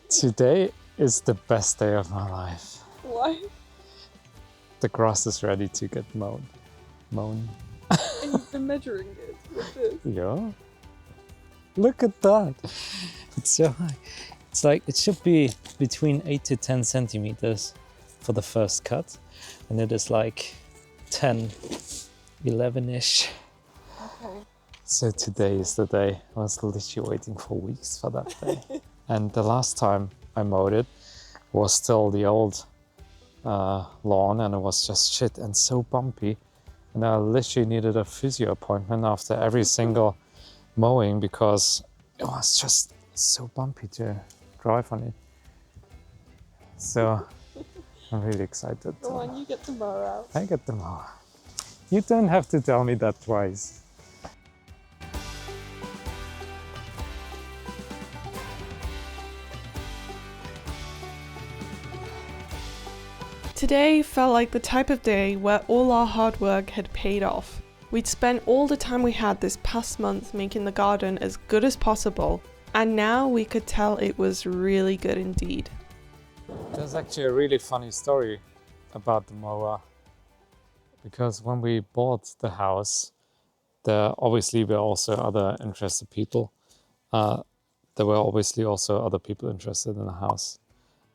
Today is the best day of my life. Why? The grass is ready to get mown. And you've been measuring it with this. Yeah. Look at that. It's so high. It's like it should be between 8 to 10 centimeters for the first cut. And it is like 10, 11-ish. Okay. So today is the day. I was literally waiting for weeks for that day. And the last time I mowed it was still the old lawn, and it was just shit and so bumpy. And I literally needed a physio appointment after every single mowing because it was just so bumpy to drive on it. So I'm really excited. Go on, you get the mower out. I get the mower. You don't have to tell me that twice. Today felt like the type of day where all our hard work had paid off. We'd spent all the time we had this past month making the garden as good as possible, and now we could tell it was really good indeed. There's actually a really funny story about the mower, because when we bought the house, there obviously were also other interested people. There were obviously also other people interested in the house.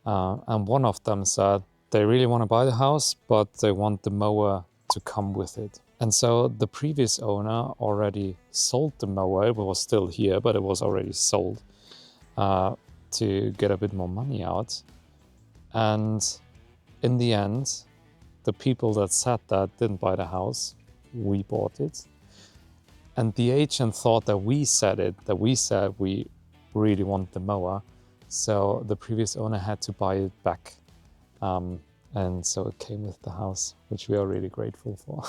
And one of them said they really want to buy the house, but they want the mower to come with it. And so the previous owner already sold the mower. It was still here, but it was already sold to get a bit more money out. And in the end, the people that said that didn't buy the house. We bought it. And the agent thought that we said we really want the mower. So the previous owner had to buy it back. And so it came with the house, which we are really grateful for.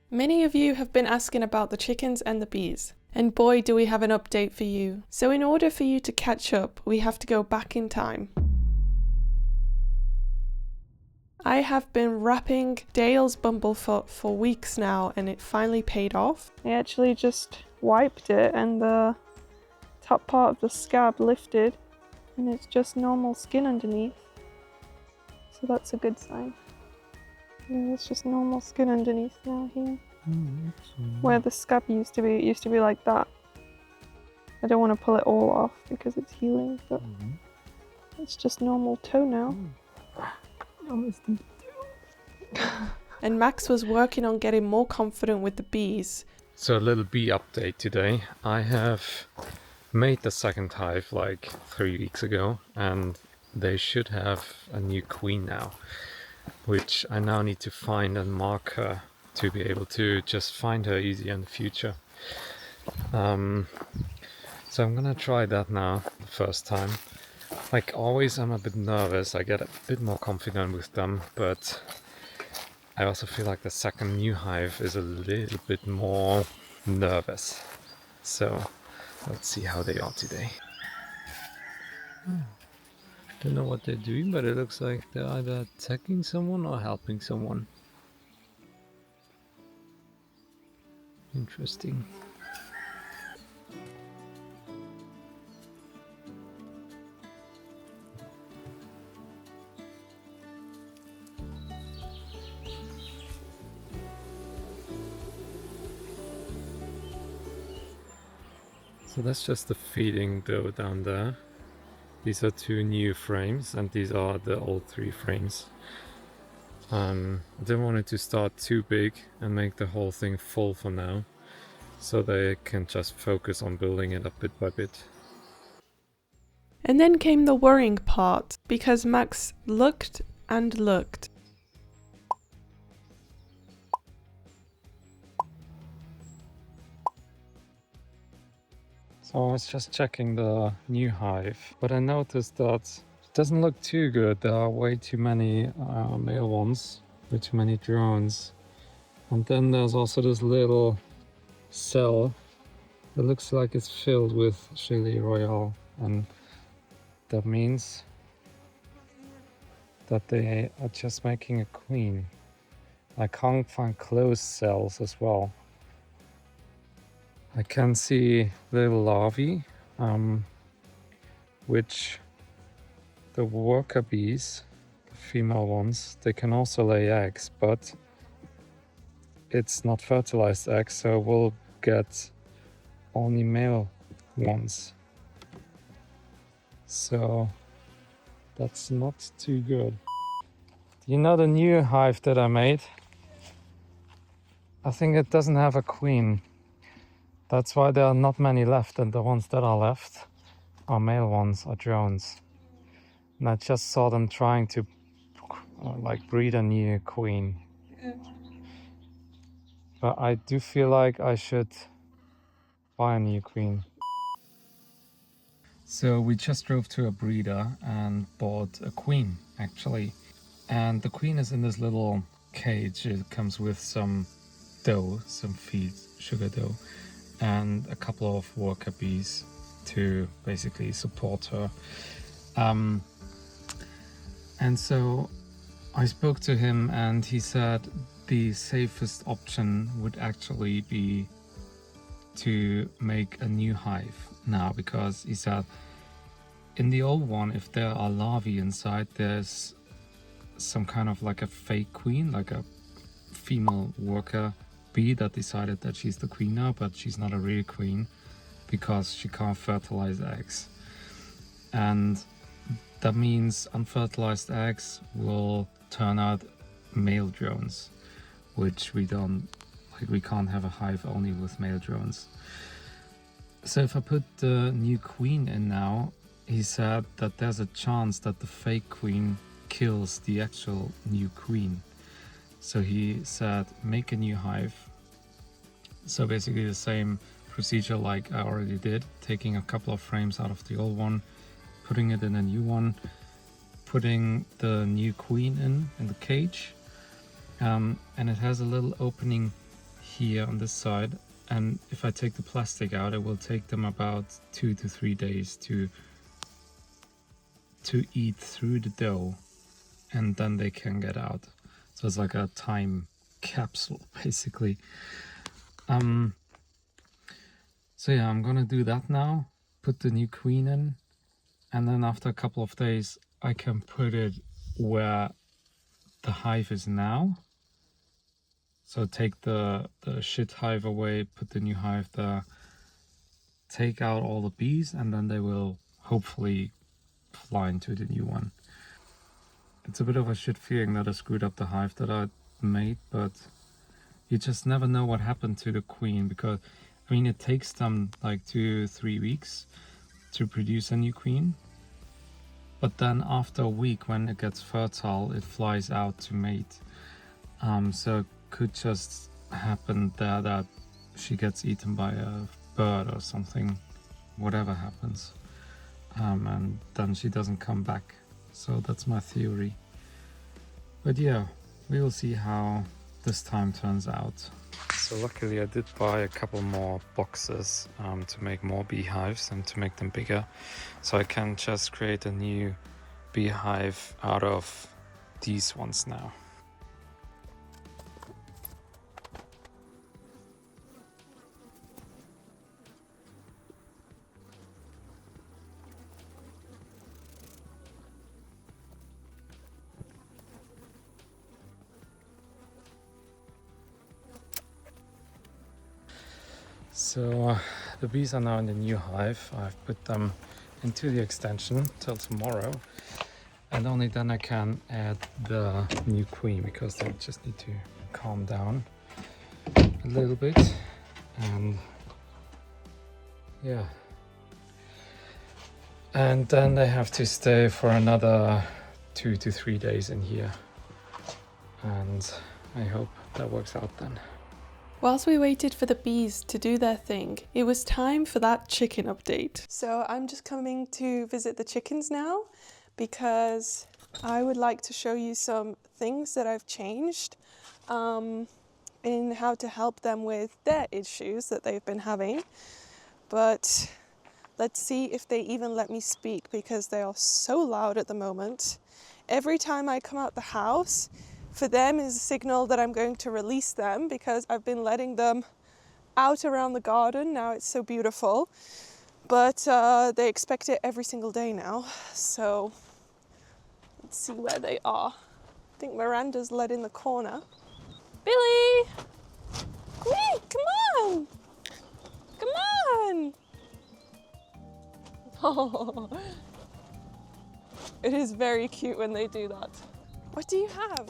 Many of you have been asking about the chickens and the bees, and boy do we have an update for you. So in order for you to catch up, we have to go back in time. I have been wrapping Dale's bumblefoot for weeks now, and it finally paid off. I actually just wiped it and the top part of the scab lifted, and it's just normal skin underneath. So that's a good sign. Yeah, it's just normal skin underneath now here. Where the scab used to be, it used to be like that. I don't want to pull it all off because it's healing, but it's just normal toe now. And Max was working on getting more confident with the bees. So a little bee update today. I have made the second hive like 3 weeks ago, and they should have a new queen now, which I now need to find and mark her to be able to just find her easier in the future. So I'm gonna try that now, the first time. Like always, I'm a bit nervous. I get a bit more confident with them, but I also feel like the second new hive is a little bit more nervous. So let's see how they are today. Don't know what they're doing, but it looks like they're either attacking someone or helping someone. Interesting. So that's just the feeding dough down there. These are 2 new frames, and these are the old 3 frames. I didn't want it to start too big and make the whole thing full for now, so they can just focus on building it up bit by bit. And then came the worrying part, because Max looked and looked. So I was just checking the new hive, but I noticed that it doesn't look too good. There are way too many male ones, way too many drones. And then there's also this little cell that looks like it's filled with Chili Royale, and that means that they are just making a queen. I can't find closed cells as well. I can see little larvae, which the worker bees, the female ones, they can also lay eggs, but it's not fertilized eggs, so we'll get only male ones. So that's not too good. You know the new hive that I made? I think it doesn't have a queen. That's why there are not many left, and the ones that are left are male ones, are drones. And I just saw them trying to like breed a new queen. But I do feel like I should buy a new queen. So we just drove to a breeder and bought a queen, actually. And the queen is in this little cage. It comes with some dough, some feed, sugar dough, and a couple of worker bees to basically support her. And so I spoke to him and he said the safest option would actually be to make a new hive now, because he said in the old one, if there are larvae inside, there's some kind of like a fake queen, like a female worker bee that decided that she's the queen now, but she's not a real queen because she can't fertilize eggs. And that means unfertilized eggs will turn out male drones, which we don't like. We can't have a hive only with male drones. So if I put the new queen in now, he said that there's a chance that the fake queen kills the actual new queen. So he said make a new hive. So basically the same procedure like I already did, taking a couple of frames out of the old one, putting it in a new one, putting the new queen in the cage, and it has a little opening here on this side, and if I take the plastic out, it will take them about 2 to 3 days to eat through the dough, and then they can get out. So it's like a time capsule basically. So yeah, I'm gonna do that now, put the new queen in, and then after a couple of days I can put it where the hive is now. So take the shit hive away, put the new hive there, take out all the bees, and then they will hopefully fly into the new one. It's a bit of a shit feeling that I screwed up the hive that I made, but you just never know what happened to the queen, because I mean it takes them like 2-3 weeks to produce a new queen, but then after a week when it gets fertile it flies out to mate. So it could just happen there that she gets eaten by a bird or something, whatever happens, and then she doesn't come back. So that's my theory. But yeah, we will see how this time turns out. So luckily I did buy a couple more boxes to make more beehives and to make them bigger, so I can just create a new beehive out of these ones now. So the bees are now in the new hive. I've put them into the extension till tomorrow, and only then I can add the new queen, because they just need to calm down a little bit. And yeah, and then they have to stay for another 2 to 3 days in here, and I hope that works out then. Whilst we waited for the bees to do their thing, it was time for that chicken update. So I'm just coming to visit the chickens now because I would like to show you some things that I've changed in how to help them with their issues that they've been having. But let's see if they even let me speak, because they are so loud at the moment. Every time I come out the house, for them is a signal that I'm going to release them, because I've been letting them out around the garden. Now it's so beautiful. but they expect it every single day now. So let's see where they are. I think Miranda's led in the corner. Billy! Wait, come on! Come on! Oh, it is very cute when they do that. What do you have?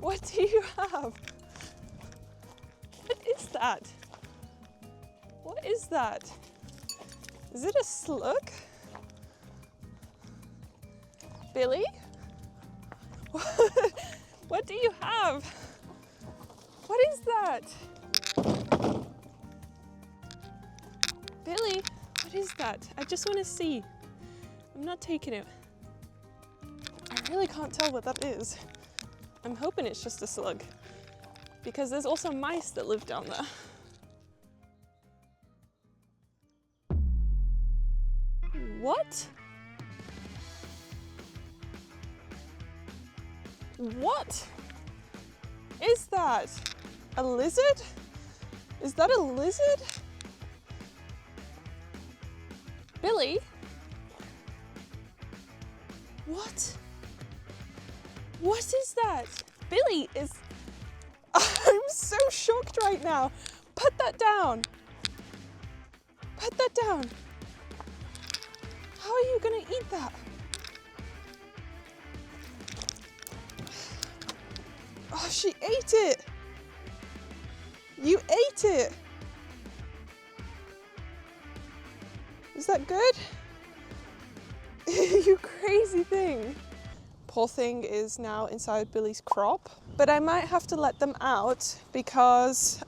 What do you have? What is that? What is that? Is it a slug? Billy? What do you have? What is that? Billy, what is that? I just want to see. I'm not taking it. I really can't tell what that is. I'm hoping it's just a slug, because there's also mice that live down there. What? What is that? A lizard? Is that a lizard? Billy? What? What is that? Billy is... I'm so shocked right now. Put that down. Put that down. How are you gonna eat that? Oh, she ate it. You ate it. Is that good? You crazy thing. Poor thing is now inside Billy's crop, but I might have to let them out because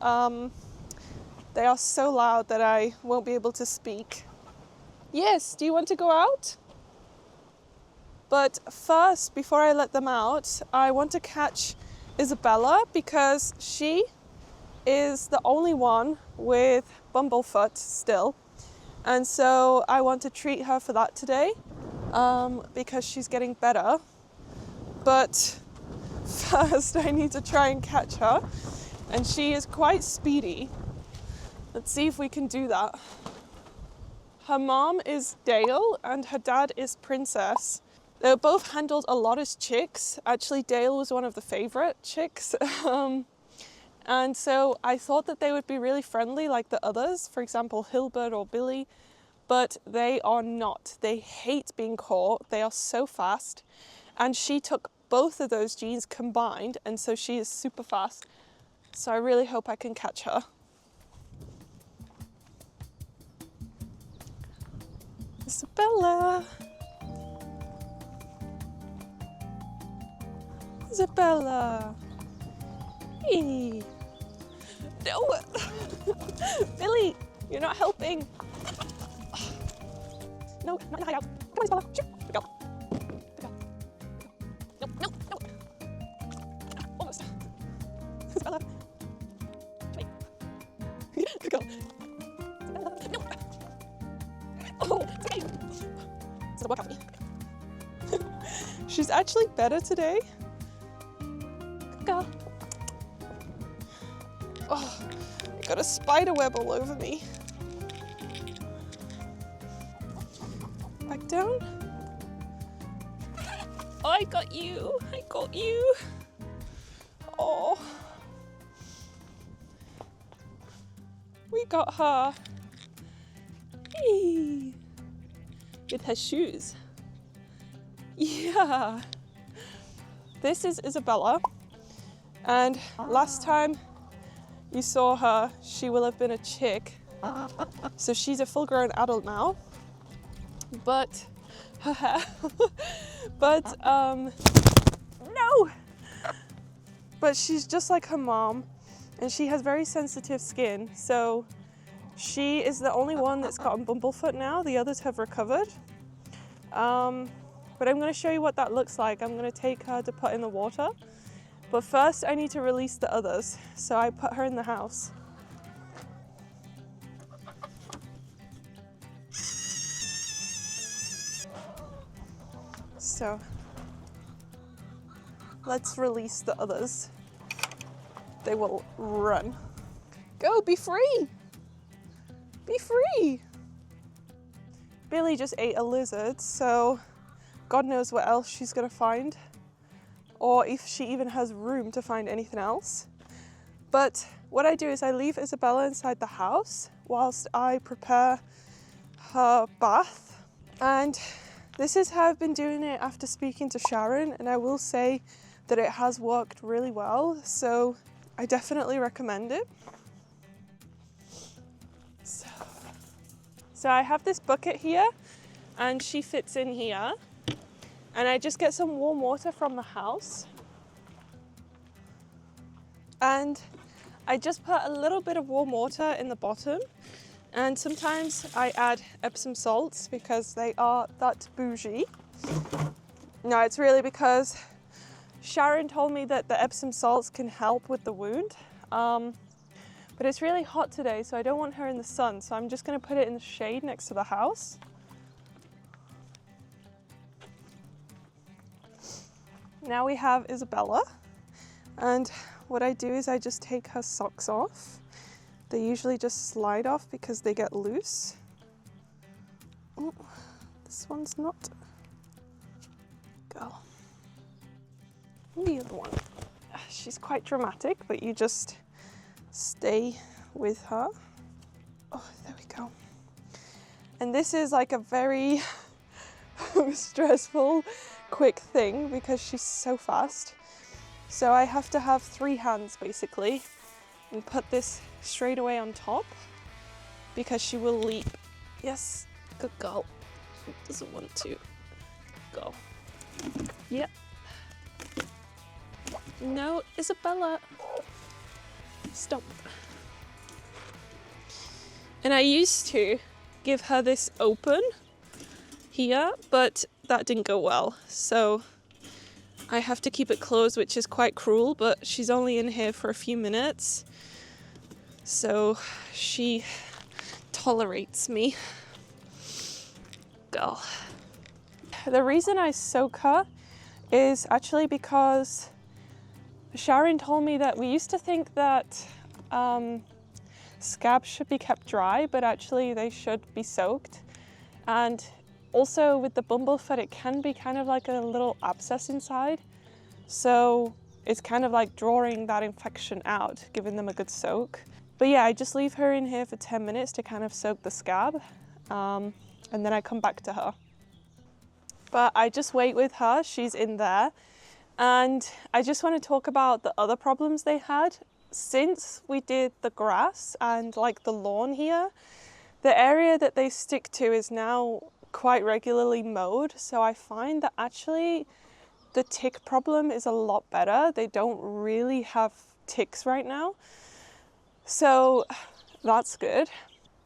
they are so loud that I won't be able to speak. Yes, do you want to go out? But first, before I let them out, I want to catch Isabella because she is the only one with bumblefoot still. And so I want to treat her for that today because she's getting better. But first I need to try and catch her. And she is quite speedy. Let's see if we can do that. Her mom is Dale and her dad is Princess. They were both handled a lot as chicks. Actually, Dale was one of the favorite chicks. And so I thought that they would be really friendly like the others, for example, Hilbert or Billy, but they are not. They hate being caught. They are so fast. And she took both of those genes combined, and so she is super fast. So I really hope I can catch her. Isabella. Isabella. Hey. No. Billy, you're not helping. No, not in the hideout. Come on, Isabella. Shoot. Go. Go. No, no, no. Almost. Isabella. Wait. Good girl. Isabella. No. Oh, it's okay. It's gonna work out for me. She's actually better today. Good girl. Oh, I got a spider web all over me. Back down. Oh, I got you. I got you. Oh. We got her. Hey. With her shoes. Yeah. This is Isabella. And last time you saw her, she will have been a chick. So she's a full-grown adult now. But, no! But she's just like her mom, and she has very sensitive skin. So she is the only one that's gotten bumblefoot now. The others have recovered. But I'm gonna show you what that looks like. I'm gonna take her to put in the water. But first I need to release the others. So I put her in the house. So let's release the others. They will run. Go, be free. Be free. Billy just ate a lizard, so God knows what else she's gonna find, or if she even has room to find anything else. But what I do is I leave Isabella inside the house whilst I prepare her bath. And this is how I've been doing it after speaking to Sharon, and I will say that it has worked really well, so I definitely recommend it. So I have this bucket here, and she fits in here, and I just get some warm water from the house, and I just put a little bit of warm water in the bottom, and sometimes I add Epsom salts because they are that bougie. No, it's really because Sharon told me that the Epsom salts can help with the wound. But it's really hot today, so I don't want her in the sun, so I'm just going to put it in the shade next to the house. Now we have Isabella, and what I do is I just take her socks off. They usually just slide off because they get loose. Oh, this one's not. Go. The other one. She's quite dramatic, but you just stay with her. Oh, there we go. And this is like a very stressful, quick thing because she's so fast. So I have to have 3 hands basically and put this straight away on top because she will leap. Yes, good girl. She doesn't want to go. Yep. No, Isabella. Stop. And I used to give her this open here, but that didn't go well. So I have to keep it closed, which is quite cruel, but she's only in here for a few minutes. So she tolerates me. Girl. The reason I soak her is actually because Sharon told me that we used to think that scabs should be kept dry, but actually they should be soaked. And also with the bumblefoot, it can be kind of like a little abscess inside. So it's kind of like drawing that infection out, giving them a good soak. But yeah, I just leave her in here for 10 minutes to kind of soak the scab. And then I come back to her. But I just wait with her, she's in there. And I just want to talk about the other problems they had. Since we did the grass and like the lawn here, the area that they stick to is now quite regularly mowed. So I find that actually the tick problem is a lot better. They don't really have ticks right now. So that's good.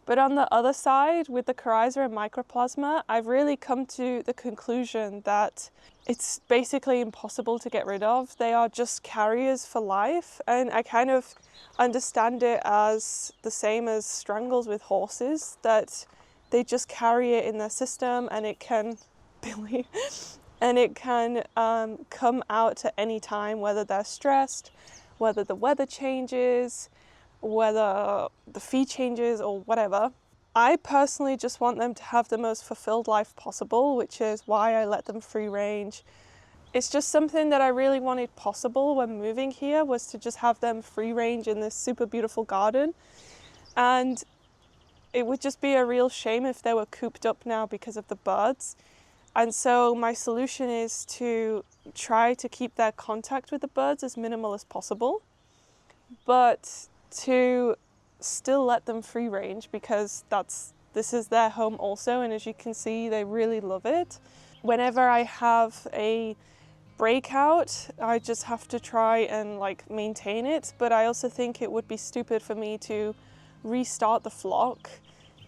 But on the other side, with the coryza and mycoplasma, I've really come to the conclusion that it's basically impossible to get rid of. They are just carriers for life. And I kind of understand it as the same as strangles with horses, that they just carry it in their system and it can, Billy, and it can come out at any time, whether they're stressed, whether the weather changes, whether the feed changes or whatever. I personally just want them to have the most fulfilled life possible, which is why I let them free range. It's just something that I really wanted possible when moving here, was to just have them free range in this super beautiful garden. And it would just be a real shame if they were cooped up now because of the birds. And so my solution is to try to keep their contact with the birds as minimal as possible, but to still let them free range because this is their home also, and as you can see, they really love it. Whenever I have a breakout, I just have to try and like maintain it, but I also think it would be stupid for me to restart the flock,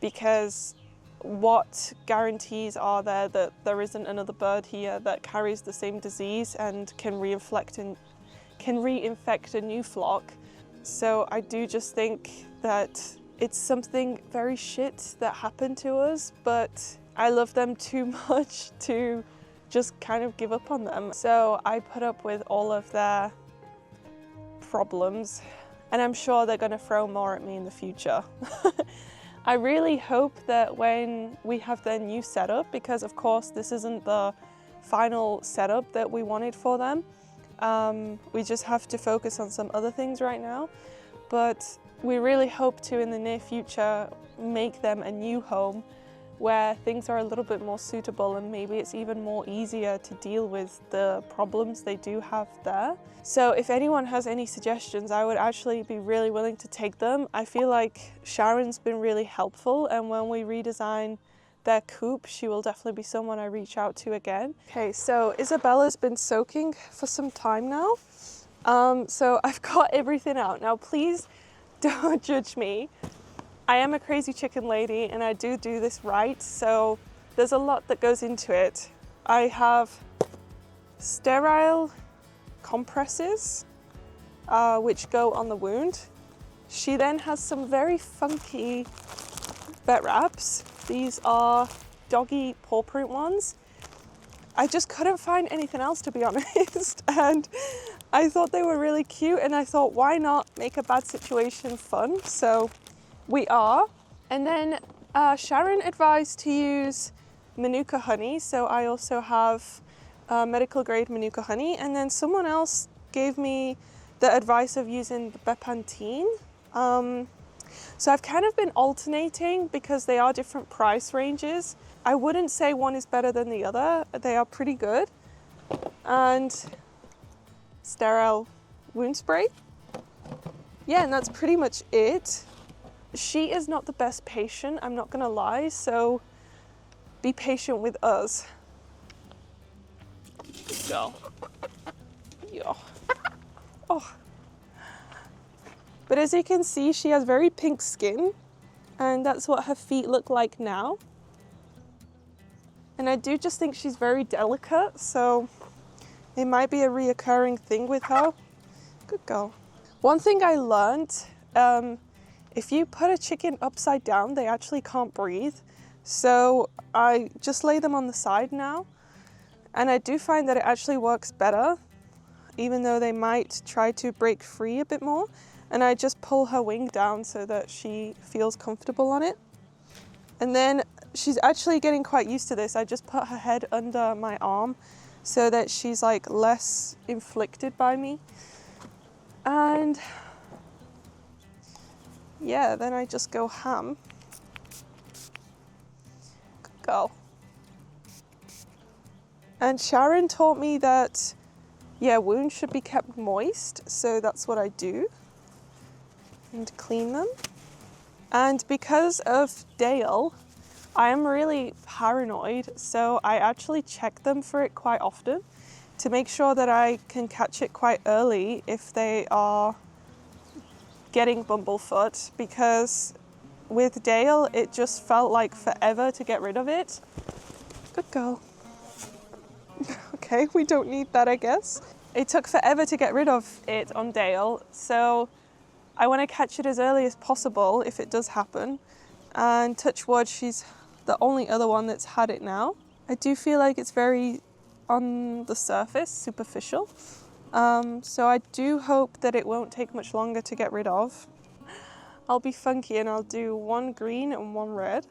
because what guarantees are there that there isn't another bird here that carries the same disease and can reinfect a new flock? So I do just think that it's something very shit that happened to us, but I love them too much to just kind of give up on them. So I put up with all of their problems, and I'm sure they're going to throw more at me in the future. I really hope that when we have their new setup, because of course this isn't the final setup that we wanted for them, we just have to focus on some other things right now, but we really hope to in the near future make them a new home where things are a little bit more suitable and maybe it's even more easier to deal with the problems they do have there. So if anyone has any suggestions, I would actually be really willing to take them. I feel like Sharon's been really helpful, and when we redesign their coop, she will definitely be someone I reach out to again. Okay, so Isabella's been soaking for some time now. So I've got everything out. Now please don't judge me. I am a crazy chicken lady and I do this right, so there's a lot that goes into it. I have sterile compresses, which go on the wound. She then has some very funky vet wraps. These are doggy paw print ones. I just couldn't find anything else, to be honest, and I thought they were really cute, and I thought, why not make a bad situation fun? So we are. And then Sharon advised to use Manuka honey, so I also have medical grade Manuka honey, and then someone else gave me the advice of using the Bepantene. So I've kind of been alternating because they are different price ranges. I wouldn't say one is better than the other. They are pretty good. And sterile wound spray. Yeah, and that's pretty much it. She is not the best patient, I'm not gonna lie, so be patient with us. Good girl. Yeah. Oh. But as you can see, she has very pink skin, and that's what her feet look like now. And I do just think she's very delicate, so it might be a reoccurring thing with her. Good girl. One thing I learned, if you put a chicken upside down, they actually can't breathe. So I just lay them on the side now. And I do find that it actually works better, even though they might try to break free a bit more. And I just pull her wing down so that she feels comfortable on it. And then she's actually getting quite used to this. I just put her head under my arm so that she's like less inflicted by me. And yeah, then I just go ham. Good girl. And Sharon taught me that, yeah, wounds should be kept moist, so that's what I do. And clean them. And because of Dale, I am really paranoid, so I actually check them for it quite often to make sure that I can catch it quite early if they are getting bumblefoot, because with Dale, it just felt like forever to get rid of it. Good girl. Okay, we don't need that, I guess. It took forever to get rid of it on Dale, so I want to catch it as early as possible if it does happen. And touch wood, she's the only other one that's had it now. I do feel like it's very on the surface, superficial. So I do hope that it won't take much longer to get rid of. I'll be funky and I'll do one green and one red.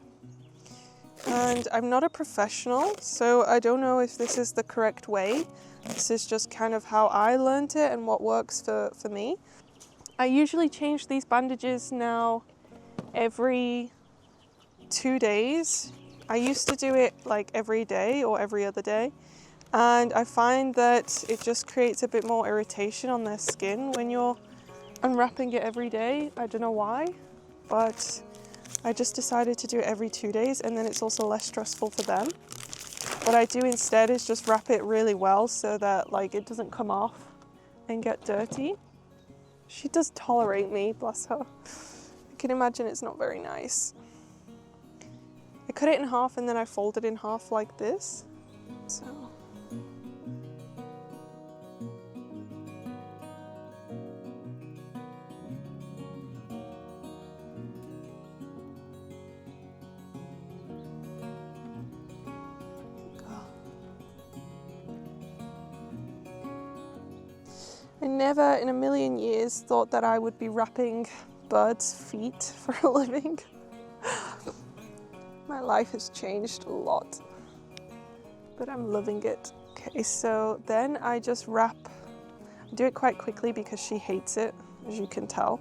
And I'm not a professional, so I don't know if this is the correct way. This is just kind of how I learned it and what works for me. I usually change these bandages now every 2 days. I used to do it like every day or every other day. And I find that it just creates a bit more irritation on their skin when you're unwrapping it every day. I don't know why, but I just decided to do it every 2 days, and then it's also less stressful for them. What I do instead is just wrap it really well so that like it doesn't come off and get dirty. She does tolerate me, bless her. I can imagine it's not very nice. I cut it in half and then I fold it in half like this. So. I never in a million years thought that I would be wrapping birds' feet for a living. life has changed a lot, but I'm loving it. Okay, so then I just wrap, I do it quite quickly because she hates it, as you can tell.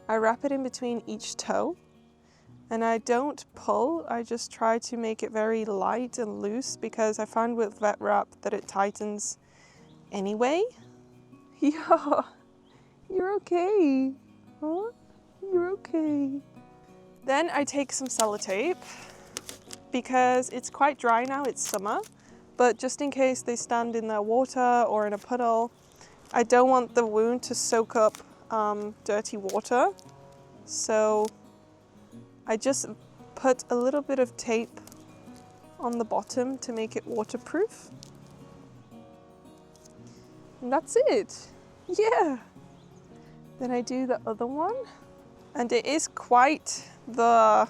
I wrap it in between each toe, and I don't pull, I just try to make it very light and loose because I find with vet wrap that it tightens anyway. Yeah, you're okay. Huh? You're okay. Then I take some sellotape because it's quite dry now, it's summer, but just in case they stand in their water or in a puddle, I don't want the wound to soak up dirty water. So I just put a little bit of tape on the bottom to make it waterproof. And that's it. Yeah. Then I do the other one. And it is quite the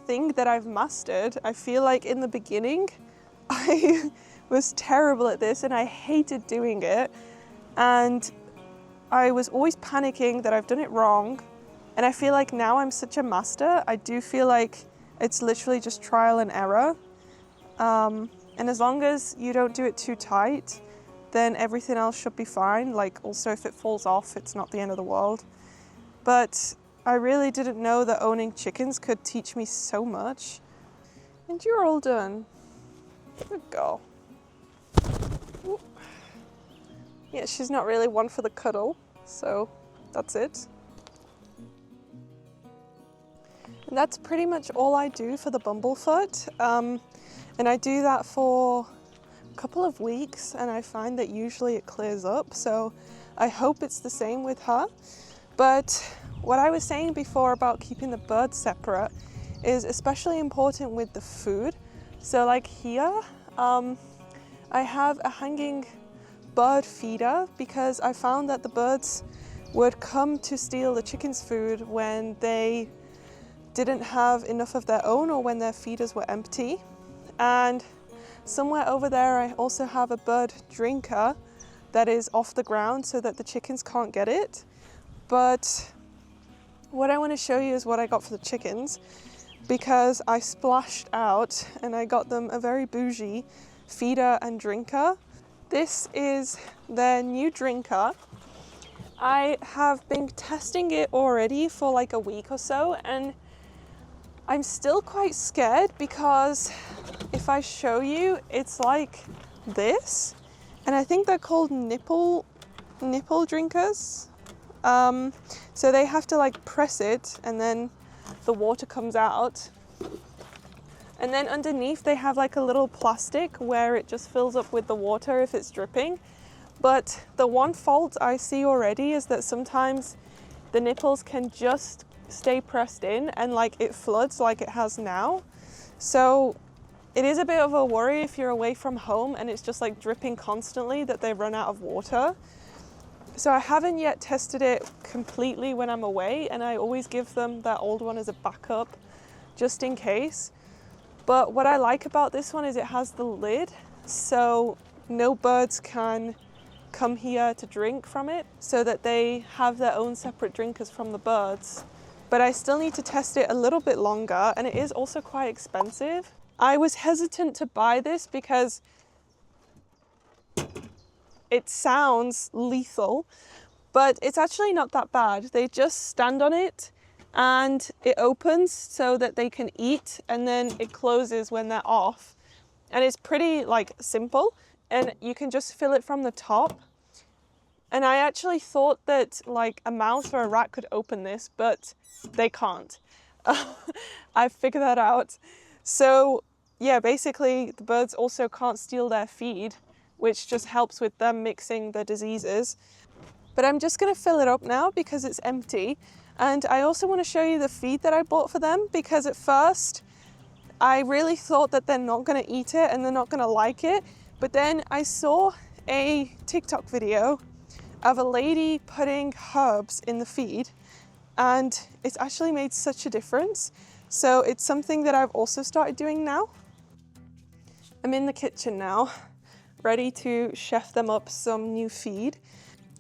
thing that I've mastered. I feel like in the beginning, I was terrible at this and I hated doing it. And I was always panicking that I've done it wrong. And I feel like now I'm such a master. I do feel like it's literally just trial and error. And as long as you don't do it too tight, then everything else should be fine. Like also if it falls off, it's not the end of the world. But I really didn't know that owning chickens could teach me so much. And you're all done. Good girl. Ooh. Yeah, she's not really one for the cuddle, so that's it. And that's pretty much all I do for the bumblefoot. And I do that for a couple of weeks and I find that usually it clears up. So I hope it's the same with her. But what I was saying before about keeping the birds separate is especially important with the food. So like here, I have a hanging bird feeder because I found that the birds would come to steal the chickens' food when they didn't have enough of their own or when their feeders were empty. And somewhere over there I also have a bird drinker that is off the ground so that the chickens can't get it. But what I want to show you is what I got for the chickens because I splashed out and I got them a very bougie feeder and drinker. This is their new drinker. I have been testing it already for like a week or so and I'm still quite scared because if I show you, it's like this. And I think they're called nipple drinkers. So they have to like press it and then the water comes out. And then underneath they have like a little plastic where it just fills up with the water if it's dripping. But the one fault I see already is that sometimes the nipples can just stay pressed in and like it floods like it has now. So it is a bit of a worry if you're away from home and it's just like dripping constantly that they run out of water. So I haven't yet tested it completely when I'm away and I always give them that old one as a backup just in case. But what I like about this one is it has the lid so no birds can come here to drink from it so that they have their own separate drinkers from the birds. But I still need to test it a little bit longer and it is also quite expensive. I was hesitant to buy this because it sounds lethal, but it's actually not that bad. They just stand on it and it opens so that they can eat and then it closes when they're off. And it's pretty like simple and you can just fill it from the top. And I actually thought that like a mouse or a rat could open this, but they can't. I figured that out. So yeah, basically the birds also can't steal their feed, which just helps with them mixing the diseases. But I'm just gonna fill it up now because it's empty. And I also wanna show you the feed that I bought for them because at first I really thought that they're not gonna eat it and they're not gonna like it. But then I saw a TikTok video of a lady putting herbs in the feed and it's actually made such a difference. So it's something that I've also started doing now. I'm in the kitchen now, ready to chef them up some new feed.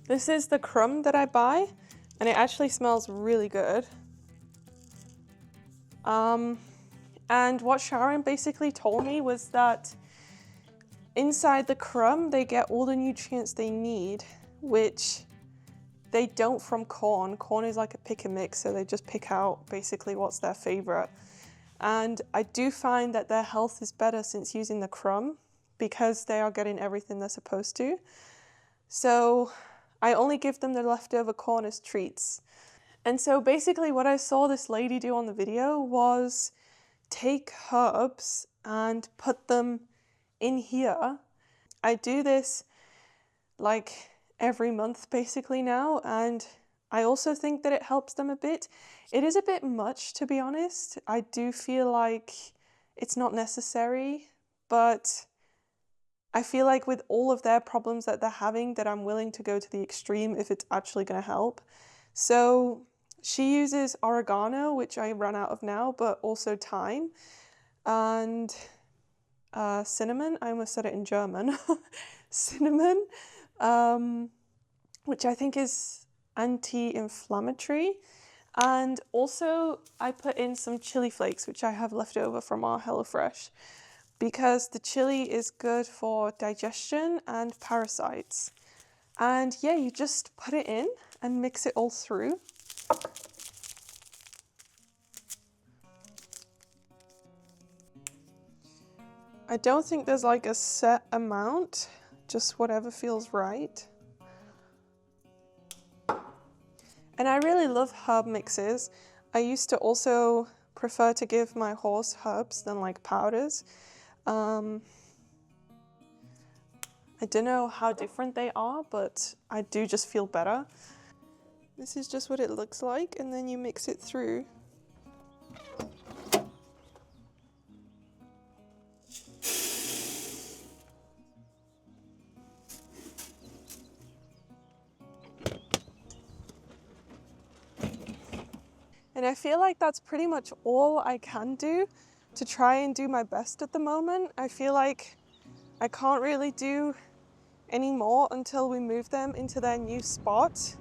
This is the crumb that I buy and it actually smells really good. And what Sharon basically told me was that inside the crumb, they get all the nutrients they need, which they don't from corn. Corn is like a pick and mix, so they just pick out basically what's their favorite. And I do find that their health is better since using the crumb because they are getting everything they're supposed to. So I only give them the leftover corn as treats. And so basically what I saw this lady do on the video was take herbs and put them in here. I do this like every month basically now, and I also think that it helps them a bit. It is a bit much, to be honest. I do feel like it's not necessary, but I feel like with all of their problems that they're having, that I'm willing to go to the extreme if it's actually going to help. So she uses oregano, which I ran out of now, but also thyme, and cinnamon. I almost said it in German. Cinnamon, which I think is anti-inflammatory. And also I put in some chili flakes, which I have left over from our HelloFresh, because the chili is good for digestion and parasites. And yeah, you just put it in and mix it all through. I don't think there's like a set amount, just whatever feels right. And I really love herb mixes. I used to also prefer to give my horse herbs than like powders. I don't know how different they are, but I do just feel better. This is just what it looks like, and then you mix it through. And I feel like that's pretty much all I can do to try and do my best at the moment. I feel like I can't really do any more until we move them into their new spot.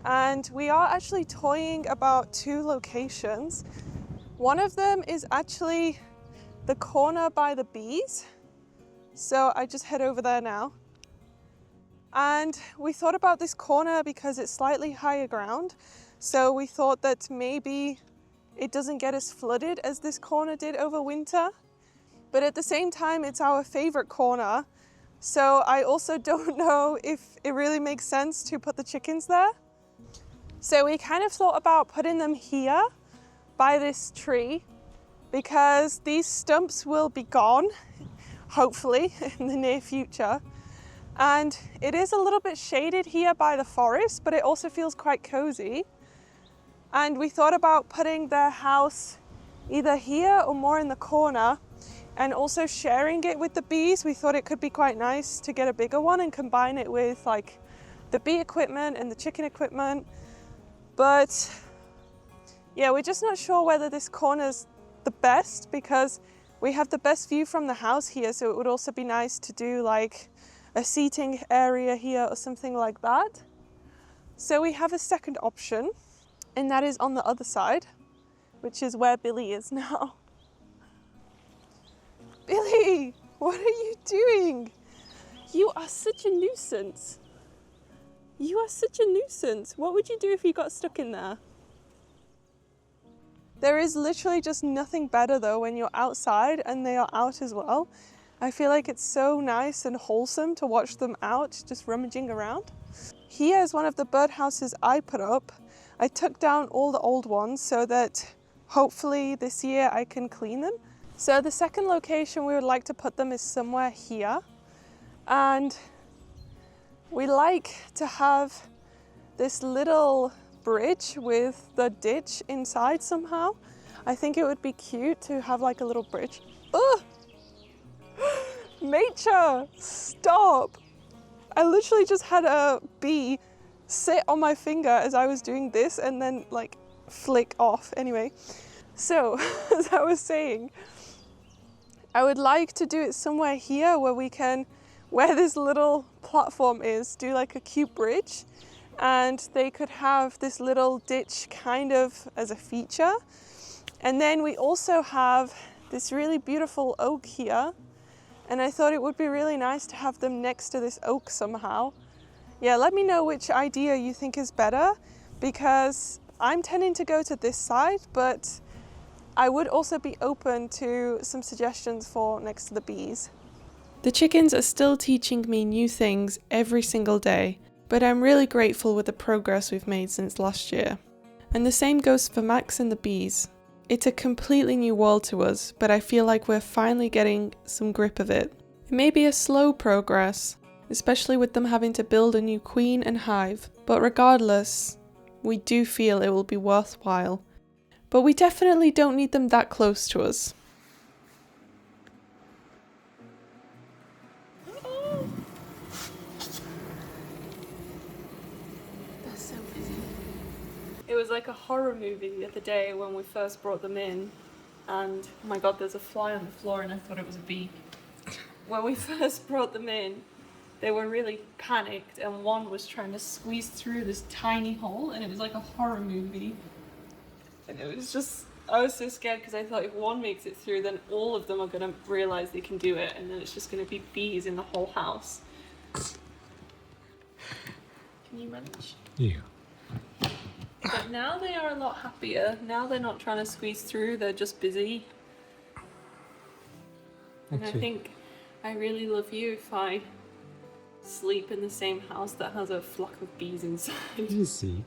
And we are actually toying about 2 locations. One of them is actually the corner by the bees. So I just head over there now. And we thought about this corner because it's slightly higher ground. So we thought that maybe it doesn't get as flooded as this corner did over winter. But at the same time, it's our favorite corner. So I also don't know if it really makes sense to put the chickens there. So we kind of thought about putting them here by this tree because these stumps will be gone, hopefully, in the near future. And it is a little bit shaded here by the forest, but it also feels quite cozy. And we thought about putting their house either here or more in the corner, and also sharing it with the bees. We thought it could be quite nice to get a bigger one and combine it with like the bee equipment and the chicken equipment. But yeah, we're just not sure whether this corner's the best because we have the best view from the house here. So it would also be nice to do like a seating area here or something like that. So we have a second option, and that is on the other side, which is where Billy is now. Billy, what are you doing? You are such a nuisance. You are such a nuisance. What would you do if you got stuck in there? There is literally just nothing better though when you're outside and they are out as well. I feel like it's so nice and wholesome to watch them out, just rummaging around. Here is one of the birdhouses I put up. I took down all the old ones so that hopefully this year I can clean them. So the second location we would like to put them is somewhere here. And we like to have this little bridge with the ditch inside somehow. I think it would be cute to have like a little bridge. Ugh! Nature, stop! I literally just had a bee sit on my finger as I was doing this and then like flick off. Anyway, so as I was saying, I would like to do it somewhere here where we can, where this little platform is, do like a cute bridge, and they could have this little ditch kind of as a feature. And then we also have this really beautiful oak here, and I thought it would be really nice to have them next to this oak somehow. Yeah, let me know which idea you think is better, because I'm tending to go to this side, but I would also be open to some suggestions for next to the bees. The chickens are still teaching me new things every single day, but I'm really grateful with the progress we've made since last year. And the same goes for Max and the bees. It's a completely new world to us, but I feel like we're finally getting some grip of it. It may be a slow progress, especially with them having to build a new queen and hive, but regardless, we do feel it will be worthwhile. But we definitely don't need them that close to us. They're so busy. It was like a horror movie the other day when we first brought them in, and oh my god, there's a fly on the floor and I thought it was a bee. When we first brought them in, they were really panicked, and one was trying to squeeze through this tiny hole, and it was like a horror movie. And it was just, I was so scared because I thought if one makes it through, then all of them are going to realize they can do it, and then it's just going to be bees in the whole house. Can you manage? Yeah. But now they are a lot happier. Now they're not trying to squeeze through, they're just busy. And I think I really love you if I sleep in the same house that has a flock of bees inside. Easy.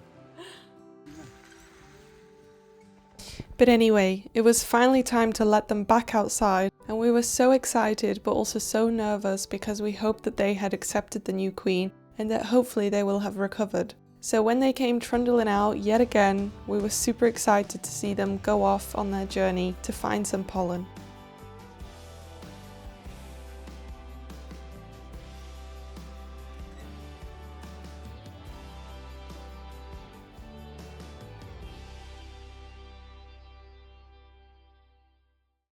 But anyway, it was finally time to let them back outside, and we were so excited but also so nervous because we hoped that they had accepted the new queen and that hopefully they will have recovered. So when they came trundling out yet again, we were super excited to see them go off on their journey to find some pollen.